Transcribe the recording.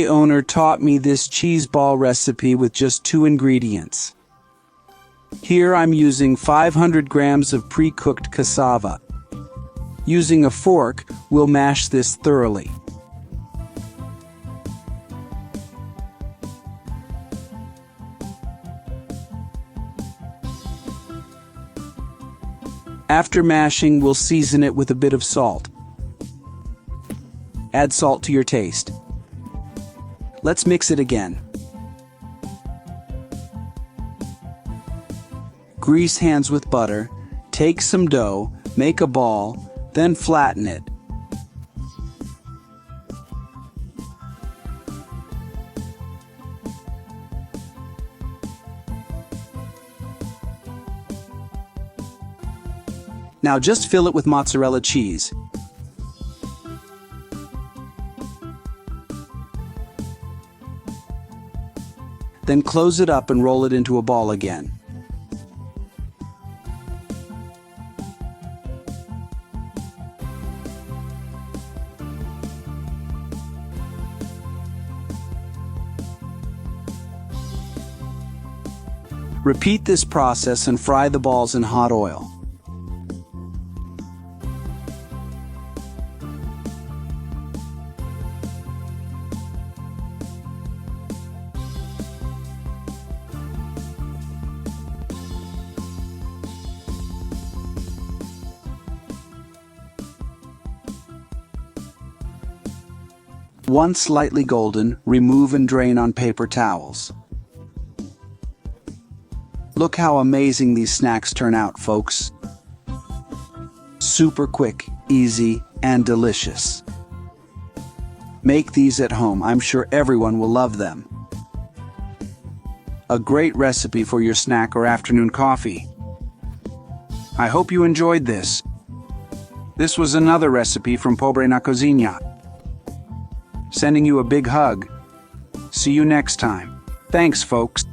The owner taught me this cheese ball recipe with just 2 ingredients. Here I'm using 500 grams of pre-cooked cassava. Using a fork, we'll mash this thoroughly. After mashing, we'll season it with a bit of salt. Add salt to your taste. Let's mix it again. Grease hands with butter, take some dough, make a ball, then flatten it. Now just fill it with mozzarella cheese. Then close it up and roll it into a ball again. Repeat this process and fry the balls in hot oil. Once slightly golden, remove and drain on paper towels. Look how amazing these snacks turn out, folks. Super quick, easy, and delicious. Make these at home. I'm sure everyone will love them. A great recipe for your snack or afternoon coffee. I hope you enjoyed this. This was another recipe from Pobre na Cozinha. Sending you a big hug. See you next time. Thanks, folks.